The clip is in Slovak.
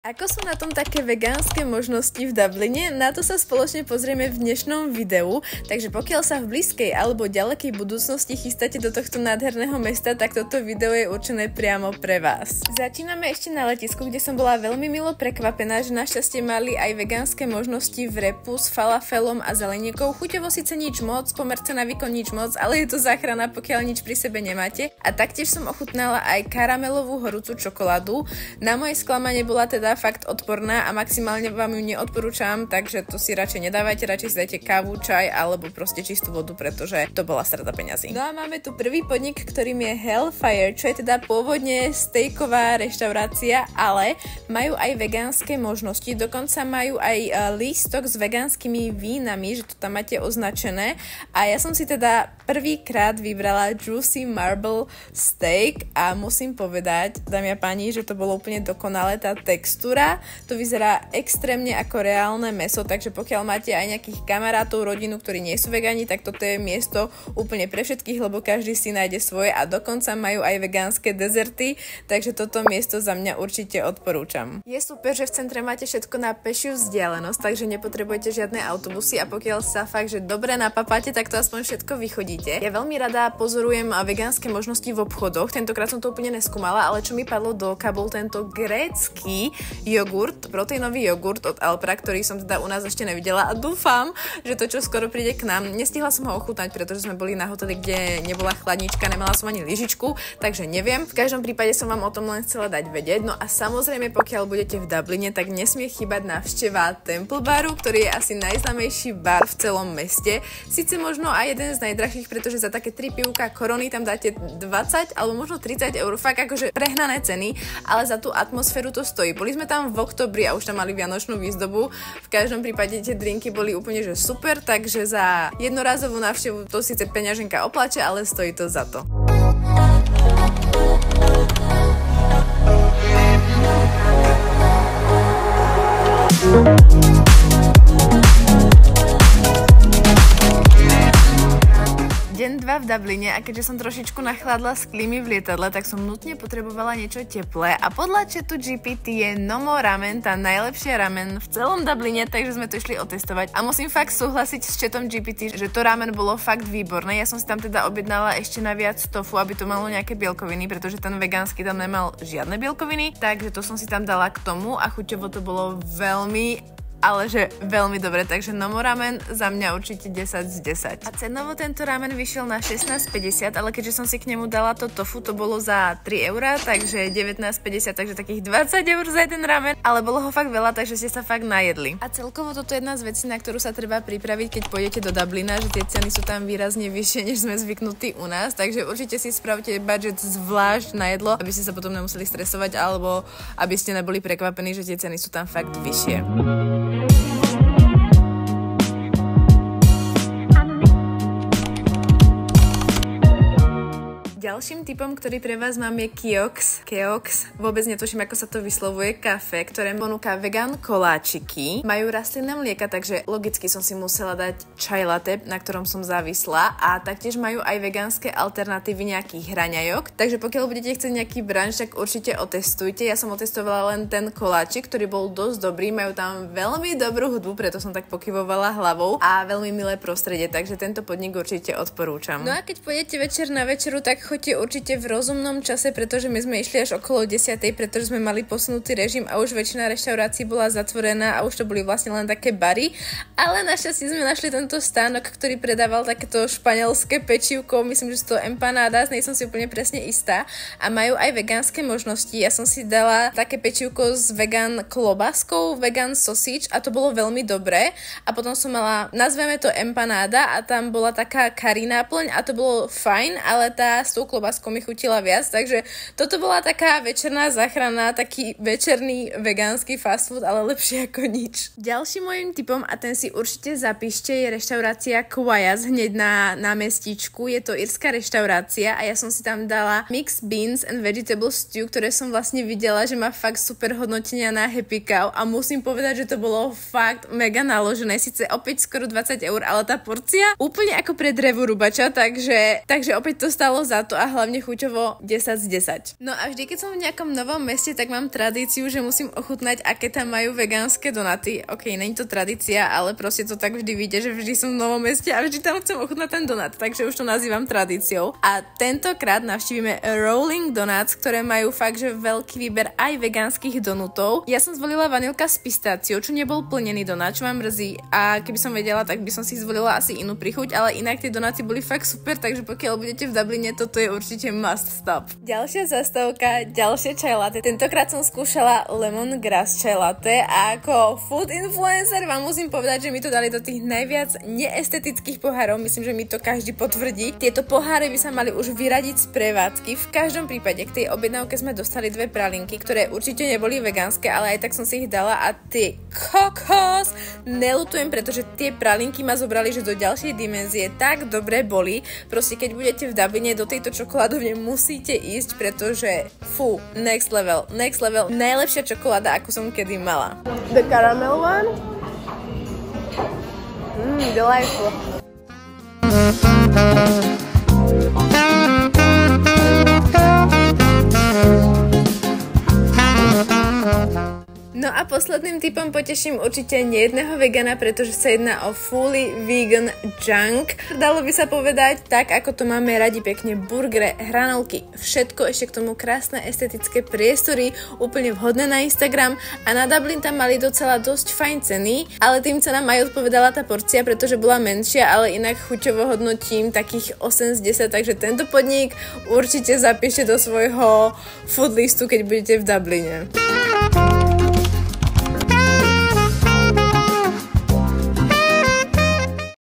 Ako sú na tom také vegánske možnosti v Dubline? Na to sa spoločne pozrieme v dnešnom videu, takže pokiaľ sa v blízkej alebo ďalekej budúcnosti chystáte do tohto nádherného mesta, tak toto video je určené priamo pre vás. Začíname ešte na letisku, kde som bola veľmi milo prekvapená, že našťastie mali aj vegánske možnosti v repu s falafelom a zelenikou. Chuťovo síce nič moc, pomerce na výkon nič moc, ale je to záchrana, pokiaľ nič pri sebe nemáte. A taktiež som ochutnala aj karamelovú horúcu čokoládu. Na moje sklamanie bola teda fakt odporná a maximálne vám ju neodporúčam, takže to si radšej nedávajte, radšej si dajte kávu, čaj alebo proste čistú vodu, pretože to bola strata peňazí. No a máme tu prvý podnik, ktorým je Hellfire, čo je teda pôvodne stejková reštaurácia, ale majú aj vegánske možnosti, dokonca majú aj lístok s vegánskymi vínami, že to tam máte označené a ja som si teda prvýkrát vybrala Juicy Marble Steak a musím povedať, dámy a páni, že to bolo úplne dokonalé, tá textúra, to vyzerá extrémne ako reálne mäso, takže pokiaľ máte aj nejakých kamarátov, rodinu, ktorí nie sú vegáni, tak toto je miesto úplne pre všetkých, lebo každý si nájde svoje a dokonca majú aj vegánske dezerty, takže toto miesto za mňa určite odporúčam. Je super, že v centre máte všetko na pešiu vzdialenosť, takže nepotrebujete žiadne autobusy a pokiaľ sa fakt, že dobre napapáte, tak to aspoň všetko vychodíte. Ja veľmi rada pozorujem vegánske možnosti v obchodoch, tentokrát som to úplne neskúmala, ale čo mi padlo do oka, bol tento grécky jogurt, proteínový jogurt od Alpra, ktorý som teda u nás ešte nevidela a dúfam, že to čo skoro príde k nám. Nestihla som ho ochutnať, pretože sme boli na hoteli, kde nebola chladnička, nemala som ani lyžičku, takže neviem. V každom prípade som vám o tom len chcela dať vedieť. No a samozrejme, pokiaľ budete v Dubline, tak nesmie chýbať návšteva Temple Baru, ktorý je asi najznámejší bar v celom meste. Sice možno aj jeden z najdrahších, pretože za také 3 pivka Korony tam dáte 20 alebo možno 30 eur, fakt akože prehnané ceny, ale za tú atmosféru to stojí. Boli sme tam v oktobri a už tam mali vianočnú výzdobu. V každom prípade tie drinky boli úplne že super, takže za jednorázovú návštevu to síce peňaženka oplače, ale stojí to za to. Deň 2 v Dubline a keďže som trošičku nachladla z klímy v lietadle, tak som nutne potrebovala niečo teplé a podľa chatu GPT je Nomo Ramen tá najlepšia ramen v celom Dubline, takže sme to išli otestovať a musím fakt súhlasiť s chatom GPT, že to ramen bolo fakt výborné. Ja som si tam teda objednala ešte naviac tofu, aby to malo nejaké bielkoviny, pretože ten vegánsky tam nemal žiadne bielkoviny, takže to som si tam dala k tomu a chuťovo to bolo ale že veľmi dobre, takže Nomo Ramen za mňa určite 10 z 10. A cenovo tento ramen vyšiel na 16,50, ale keďže som si k nemu dala to tofu, to bolo za 3 eurá, takže 19,50, takže takých 20 eur za jeden ramen, ale bolo ho fakt veľa, takže ste sa fakt najedli. A celkovo toto je jedna z vecí, na ktorú sa treba pripraviť, keď pôjdete do Dublina, že tie ceny sú tam výrazne vyššie, než sme zvyknutí u nás, takže určite si spravte budget zvlášť na jedlo, aby ste sa potom nemuseli stresovať, alebo aby ste neboli prekvapení, že tie ceny sú tam fakt vyššie. Ďalším typom, ktorý pre vás mám, je Keoks, vôbec netuším, ako sa to vyslovuje, kafe, ktoré ponúka vegan koláčiky. Majú rastlinné mlieka, takže logicky som si musela dať čaj latte, na ktorom som závislá a taktiež majú aj vegánske alternatívy nejakých hraňajok. Takže pokiaľ budete chcieť nejaký brunch, tak určite otestujte. Ja som otestovala len ten koláčik, ktorý bol dosť dobrý, majú tam veľmi dobrú hudbu, preto som tak pokyvovala hlavou a veľmi milé prostredie, takže tento podnik určite odporúčam. No a keď pôjdete večer na večeru, tak choďte určite v rozumnom čase, pretože my sme išli až okolo 10, pretože sme mali posunutý režim a už väčšina reštaurácií bola zatvorená a už to boli vlastne len také bary, ale našťastie sme našli tento stánok, ktorý predával takéto španielské pečivko, myslím, že sú to empanadas, nie som si úplne presne istá a majú aj vegánske možnosti. Ja som si dala také pečivko s vegan klobáskou, vegan sausage a to bolo veľmi dobré a potom som mala, nazveme to empanáda a tam bola taká curry náplň a to bolo fajn, ale tá s tou klobáskou mi chutila viac, takže toto bola taká večerná záchrana, taký večerný vegánsky fast food, ale lepšie ako nič. Ďalším mojím tipom, a ten si určite zapíšte, je reštaurácia Quayas hneď na námestíčku. Je to írska reštaurácia a ja som si tam dala mixed beans and vegetable stew, ktoré som vlastne videla, že má fakt super hodnotenia na Happy Cow a musím povedať, že to bolo fakt mega naložené, síce opäť skoro 20 eur, ale tá porcia úplne ako pre drevorubača, takže opäť to stalo za to a hlavne chuťovo 10 z 10. No a vždy, keď som v nejakom novom meste, tak mám tradíciu, že musím ochutnať, aké tam majú vegánske donaty. Ok, není to tradícia, ale proste to tak vždy vyjde, že vždy som v novom meste a vždy tam chcem ochutnať ten donat, takže už to nazývam tradíciou. A tentokrát navštívime Rolling Donuts, ktoré majú fakt, že veľký výber aj vegánskych donutov. Ja som zvolila vanilka s pistáciou, čo nebol plnený donut, čo ma mrzí, a keby som vedela, tak by som si zvolila asi inú príchuť, ale inak tie donaty boli fakt super, takže pokiaľ budete v Dubline, toto je určite must stop. Ďalšia zastávka, ďalšie čaj latte. Tentokrát som skúšala lemongrass čaj latte a ako food influencer vám musím povedať, že mi to dali do tých najviac neestetických pohárov. Myslím, že mi to každý potvrdí. Tieto poháre by sa mali už vyradiť z prevádzky. V každom prípade k tej objednávke sme dostali 2 pralinky, ktoré určite neboli vegánske, ale aj tak som si ich dala a tie kokos nelutujem, pretože tie pralinky ma zobrali, že do ďalšej dimenzie tak dobre boli. Proste keď budete v Dubline, do tejto čokoládovne musíte ísť, pretože next level, najlepšia čokoláda, ako som kedy mala. The caramel one? Delightful. No a posledným tipom poteším určite nejedného vegana, pretože sa jedná o fully vegan junk. Dalo by sa povedať, tak ako to máme radi pekne, burgery, hranolky, všetko, ešte k tomu krásne estetické priestory, úplne vhodné na Instagram, a na Dublin tam mali docela dosť fajn ceny, ale tým cenám aj odpovedala tá porcia, pretože bola menšia, ale inak chuťovo hodnotím takých 8 z 10, takže tento podnik určite zapíšte do svojho food listu, keď budete v Dubline.